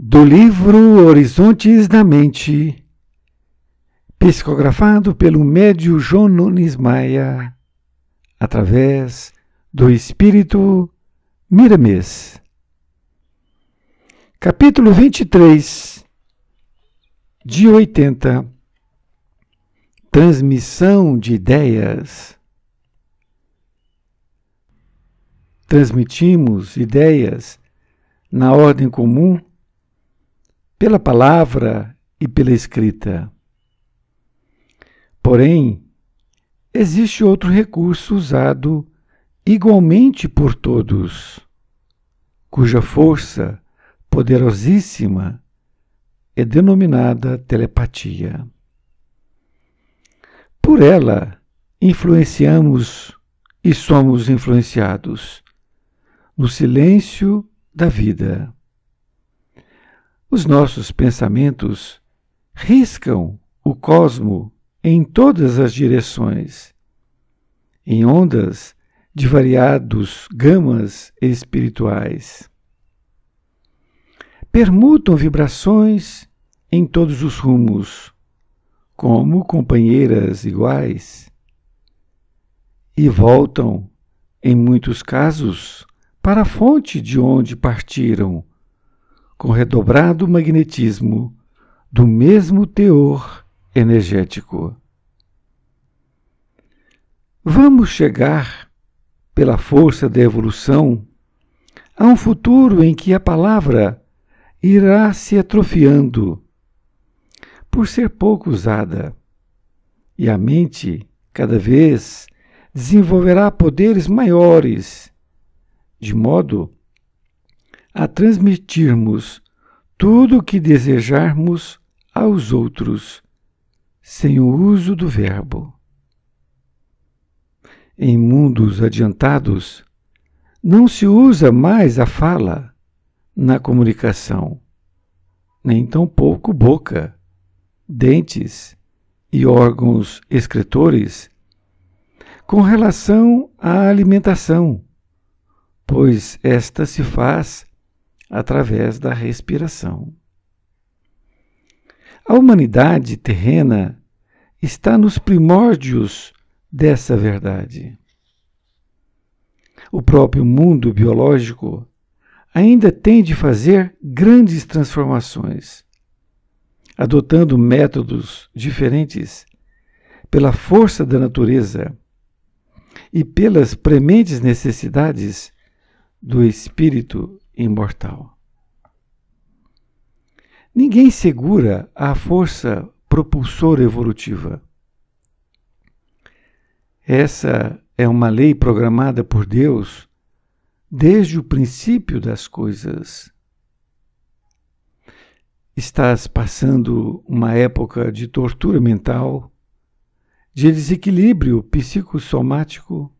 Do livro Horizontes da Mente, psicografado pelo médium João Nunes Maia, através do Espírito Miramês. Capítulo 23, de 80. Transmissão de ideias. Transmitimos ideias na ordem comum, pela palavra e pela escrita. Porém, existe outro recurso usado igualmente por todos, cuja força poderosíssima é denominada telepatia. Por ela, influenciamos e somos influenciados no silêncio da vida. Os nossos pensamentos riscam o cosmo em todas as direções, em ondas de variados gamas espirituais. Permutam vibrações em todos os rumos, como companheiras iguais, e voltam, em muitos casos, para a fonte de onde partiram, com redobrado magnetismo do mesmo teor energético. Vamos chegar, pela força da evolução, a um futuro em que a palavra irá se atrofiando, por ser pouco usada, e a mente, cada vez, desenvolverá poderes maiores, de modo a transmitirmos tudo o que desejarmos aos outros, sem o uso do verbo. Em mundos adiantados, não se usa mais a fala na comunicação, nem tampouco boca, dentes e órgãos excretores com relação à alimentação, pois esta se faz através da respiração. A humanidade terrena está nos primórdios dessa verdade. O próprio mundo biológico ainda tem de fazer grandes transformações, adotando métodos diferentes pela força da natureza e pelas prementes necessidades do espírito imortal. Ninguém segura a força propulsora evolutiva. Essa é uma lei programada por Deus desde o princípio das coisas. Estás passando uma época de tortura mental, de desequilíbrio psicossomático,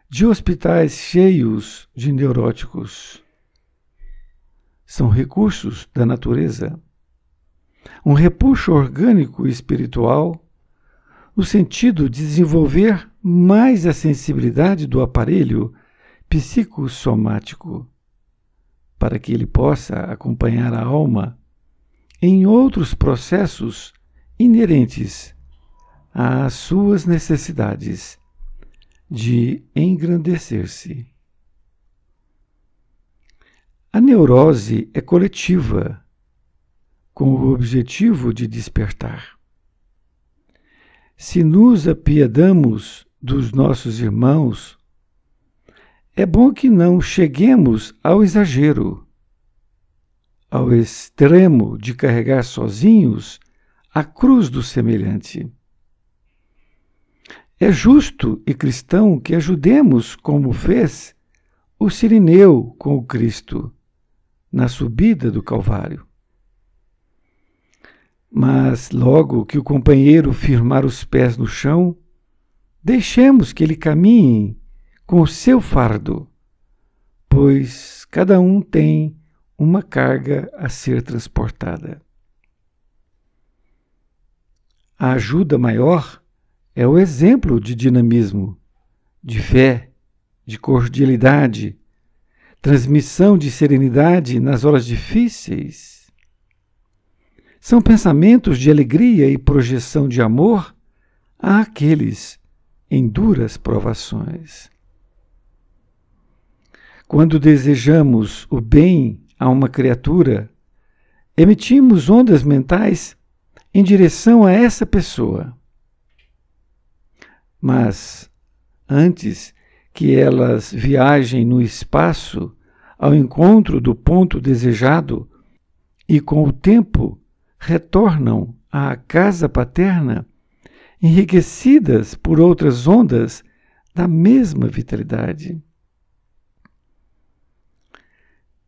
de hospitais cheios de neuróticos. São recursos da natureza. Um repuxo orgânico e espiritual, no sentido de desenvolver mais a sensibilidade do aparelho psicossomático, para que ele possa acompanhar a alma em outros processos inerentes às suas necessidades de engrandecer-se. A neurose é coletiva, com o objetivo de despertar. Se nos apiedamos dos nossos irmãos, é bom que não cheguemos ao exagero, ao extremo de carregar sozinhos a cruz do semelhante. É justo e cristão que ajudemos, como fez o Cirineu com o Cristo, na subida do Calvário. Mas logo que o companheiro firmar os pés no chão, deixemos que ele caminhe com o seu fardo, pois cada um tem uma carga a ser transportada. A ajuda maior é o exemplo de dinamismo, de fé, de cordialidade, transmissão de serenidade nas horas difíceis. São pensamentos de alegria e projeção de amor àqueles em duras provações. Quando desejamos o bem a uma criatura, emitimos ondas mentais em direção a essa pessoa. Mas, antes que elas viajem no espaço ao encontro do ponto desejado e com o tempo retornam à casa paterna, enriquecidas por outras ondas da mesma vitalidade.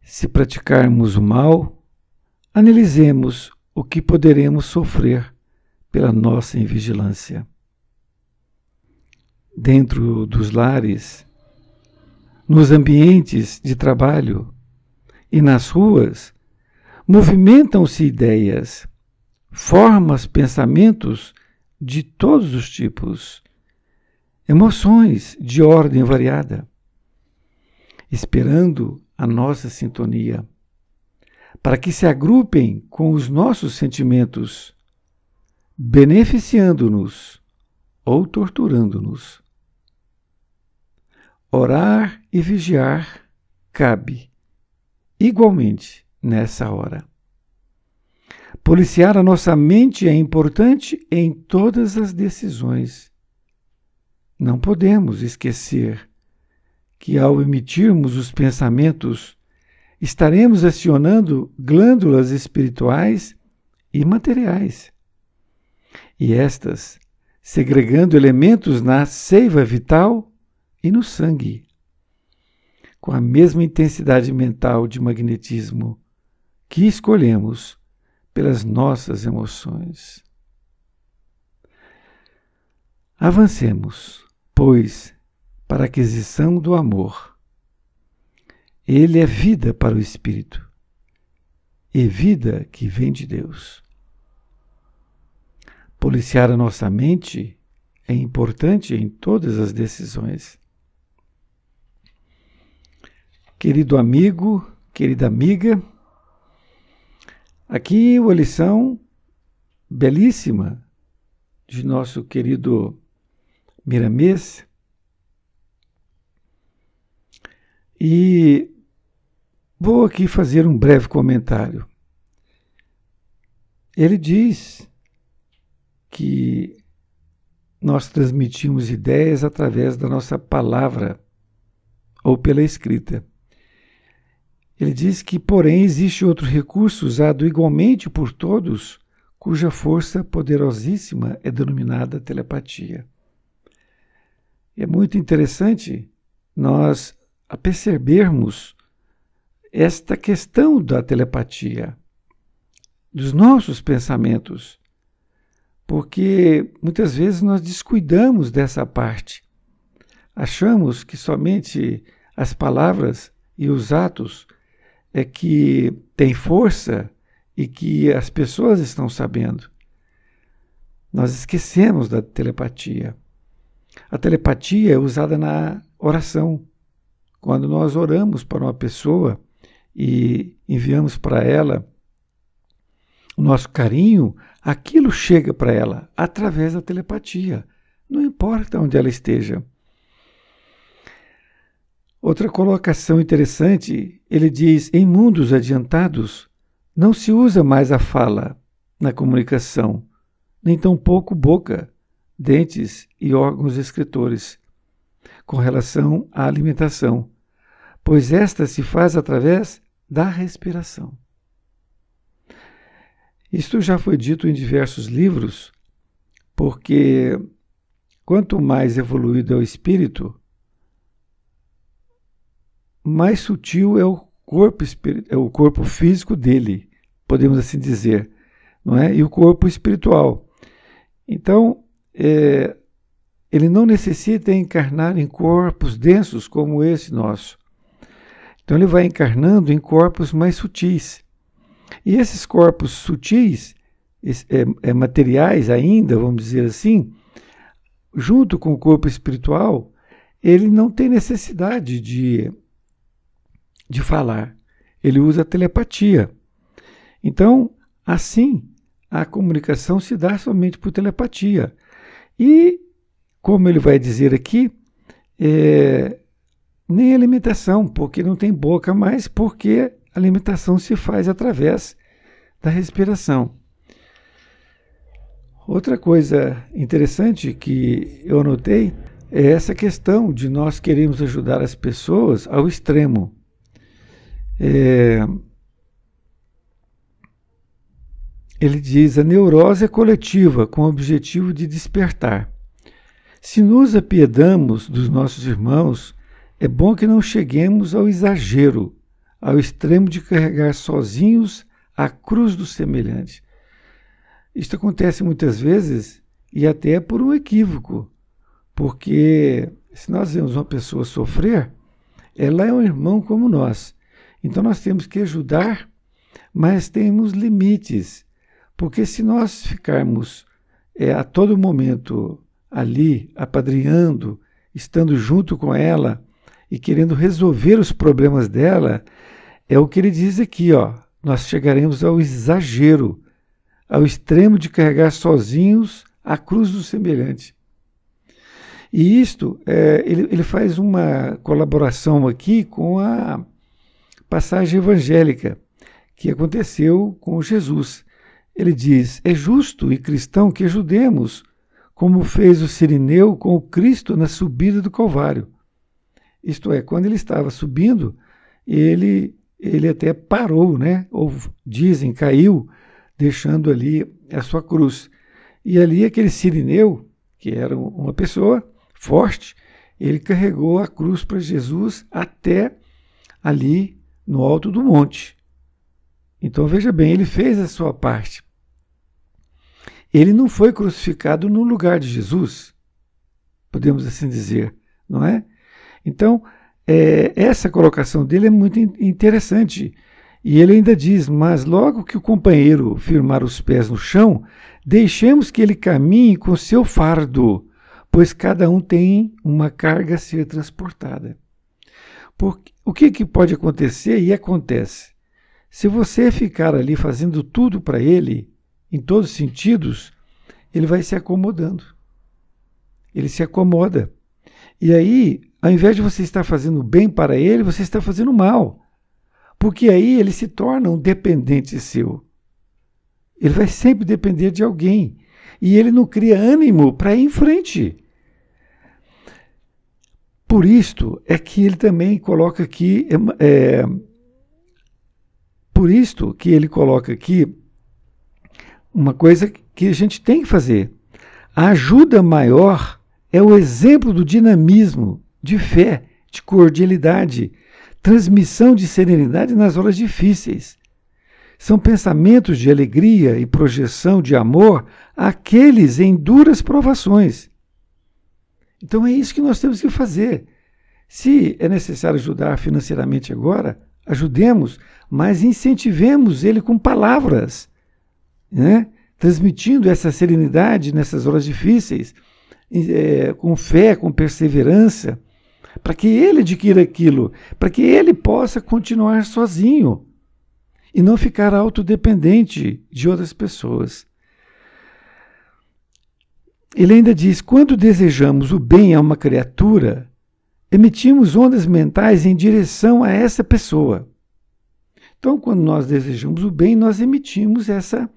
Se praticarmos o mal, analisemos o que poderemos sofrer pela nossa invigilância. Dentro dos lares, nos ambientes de trabalho e nas ruas, movimentam-se ideias, formas, pensamentos de todos os tipos, emoções de ordem variada, esperando a nossa sintonia, para que se agrupem com os nossos sentimentos, beneficiando-nos ou torturando-nos. Orar e vigiar cabe igualmente nessa hora. Policiar a nossa mente é importante em todas as decisões. Não podemos esquecer que, ao emitirmos os pensamentos, estaremos acionando glândulas espirituais e materiais. E estas, segregando elementos na seiva vital e no sangue, com a mesma intensidade mental de magnetismo que escolhemos pelas nossas emoções. Avancemos, pois, para a aquisição do amor. Ele é vida para o espírito e vida que vem de Deus. Policiar a nossa mente é importante em todas as decisões. Querido amigo, querida amiga, aqui uma lição belíssima de nosso querido Miramês. E vou aqui fazer um breve comentário. Ele diz que nós transmitimos ideias através da nossa palavra ou pela escrita. Ele diz que, porém, existe outro recurso usado igualmente por todos, cuja força poderosíssima é denominada telepatia. E é muito interessante nós percebermos esta questão da telepatia, dos nossos pensamentos, porque muitas vezes nós descuidamos dessa parte. Achamos que somente as palavras e os atos é que têm força e que as pessoas estão sabendo. Nós esquecemos da telepatia. A telepatia é usada na oração. Quando nós oramos para uma pessoa e enviamos para ela o nosso carinho, aquilo chega para ela através da telepatia. Não importa onde ela esteja. Outra colocação interessante, ele diz: em mundos adiantados, não se usa mais a fala na comunicação, nem tampouco boca, dentes e órgãos excretores, com relação à alimentação, pois esta se faz através da respiração. Isto já foi dito em diversos livros, porque quanto mais evoluído é o espírito, mais sutil é o corpo físico dele, podemos assim dizer, não é? E o corpo espiritual. Então, ele não necessita encarnar em corpos densos como esse nosso. Então ele vai encarnando em corpos mais sutis. E esses corpos sutis, materiais ainda, vamos dizer assim, junto com o corpo espiritual, ele não tem necessidade de de falar. Ele usa a telepatia. Então, assim, a comunicação se dá somente por telepatia. E, como ele vai dizer aqui, nem alimentação, porque não tem boca mais, porque a alimentação se faz através da respiração. Outra coisa interessante que eu anotei é essa questão de nós queremos ajudar as pessoas ao extremo. Ele diz: a neurose é coletiva, com o objetivo de despertar. Se nos apiedamos dos nossos irmãos, é bom que não cheguemos ao exagero, ao extremo de carregar sozinhos a cruz do semelhante. Isto acontece muitas vezes e até por um equívoco, porque se nós vemos uma pessoa sofrer, ela é um irmão como nós. Então nós temos que ajudar, mas temos limites, porque se nós ficarmos a todo momento ali, apadrinhando, estando junto com ela e querendo resolver os problemas dela, é o que ele diz aqui, ó, nós chegaremos ao exagero, ao extremo de carregar sozinhos a cruz do semelhante. E isto, ele faz uma colaboração aqui com a passagem evangélica que aconteceu com Jesus. Ele diz: é justo e cristão que ajudemos, como fez o Cirineu com o Cristo na subida do Calvário. Isto é, quando ele estava subindo, ele até parou, né? Ou dizem, caiu, deixando ali a sua cruz. E ali aquele Cirineu, que era uma pessoa forte, ele carregou a cruz para Jesus até ali no alto do monte. Então veja bem, ele fez a sua parte. Ele não foi crucificado no lugar de Jesus, podemos assim dizer, não é? Então, essa colocação dele é muito interessante. E ele ainda diz: mas logo que o companheiro firmar os pés no chão, deixemos que ele caminhe com seu fardo, pois cada um tem uma carga a ser transportada. Porque, o que pode acontecer e acontece? Se você ficar ali fazendo tudo para ele, em todos os sentidos, ele vai se acomodando. Ele se acomoda. E aí, ao invés de você estar fazendo bem para ele, você está fazendo mal. Porque aí ele se torna um dependente seu. Ele vai sempre depender de alguém. E ele não cria ânimo para ir em frente. Por isto é que ele também coloca aqui... por isto que ele coloca aqui uma coisa que a gente tem que fazer. A ajuda maior é o exemplo do dinamismo, de fé, de cordialidade, transmissão de serenidade nas horas difíceis. São pensamentos de alegria e projeção de amor àqueles em duras provações. Então é isso que nós temos que fazer. Se é necessário ajudar financeiramente agora, ajudemos, mas incentivemos ele com palavras, né? Transmitindo essa serenidade nessas horas difíceis, com fé, com perseverança, para que ele adquira aquilo, para que ele possa continuar sozinho e não ficar autodependente de outras pessoas. Ele ainda diz: quando desejamos o bem a uma criatura, emitimos ondas mentais em direção a essa pessoa. Então, quando nós desejamos o bem, nós emitimos essa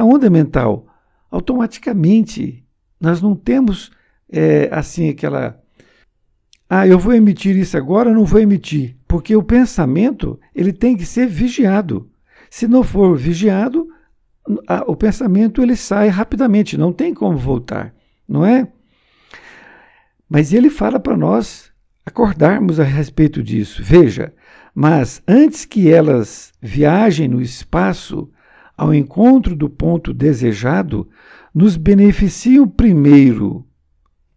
onda mental automaticamente. Nós não temos assim aquela... eu vou emitir isso agora, não vou emitir. Porque o pensamento ele tem que ser vigiado. Se não for vigiado, o pensamento ele sai rapidamente, não tem como voltar, não é? Mas ele fala para nós acordarmos a respeito disso. Veja, mas antes que elas viajem no espaço ao encontro do ponto desejado, nos beneficiam primeiro.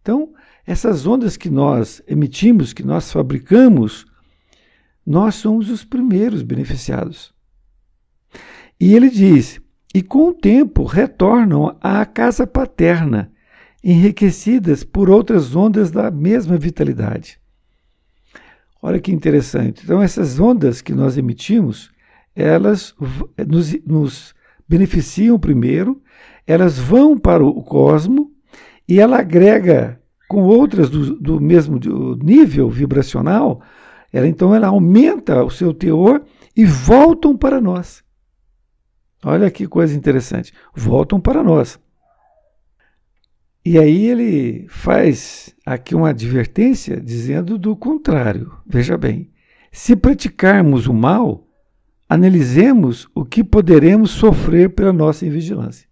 Então, essas ondas que nós emitimos, que nós fabricamos, nós somos os primeiros beneficiados. E ele diz: e com o tempo retornam à casa paterna, enriquecidas por outras ondas da mesma vitalidade. Olha que interessante. Então, essas ondas que nós emitimos, elas nos beneficiam primeiro, elas vão para o cosmo e ela agrega com outras do mesmo nível vibracional, então ela aumenta o seu teor e voltam para nós. Olha que coisa interessante. Voltam para nós. E aí ele faz aqui uma advertência dizendo do contrário. Veja bem, se praticarmos o mal, analisemos o que poderemos sofrer pela nossa invigilância.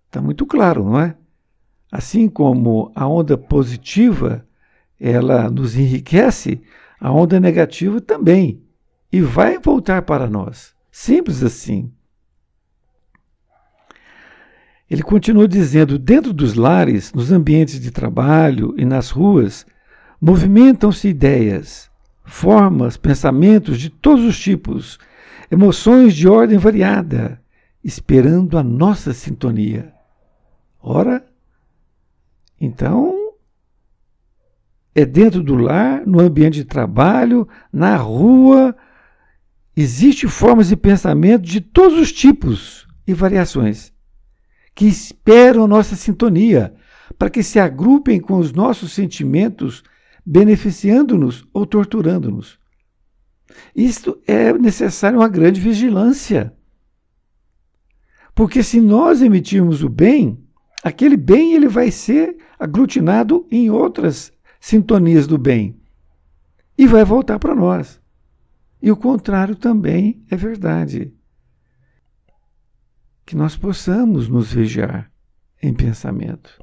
Está muito claro, não é? Assim como a onda positiva, ela nos enriquece, a onda negativa também. E vai voltar para nós. Simples assim. Ele continua dizendo, dentro dos lares, nos ambientes de trabalho e nas ruas, movimentam-se ideias, formas, pensamentos de todos os tipos, emoções de ordem variada, esperando a nossa sintonia. Ora, então, é dentro do lar, no ambiente de trabalho, na rua, existem formas de pensamento de todos os tipos e variações, que esperam nossa sintonia, para que se agrupem com os nossos sentimentos, beneficiando-nos ou torturando-nos. Isto é necessário uma grande vigilância. Porque se nós emitirmos o bem, aquele bem ele vai ser aglutinado em outras sintonias do bem e vai voltar para nós. E o contrário também é verdade. Que nós possamos nos vigiar em pensamento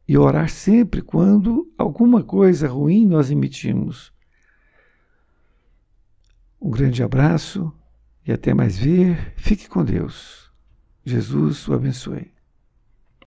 e orar sempre quando alguma coisa ruim nós emitimos. Um grande abraço e até mais ver. Fique com Deus. Jesus o abençoe.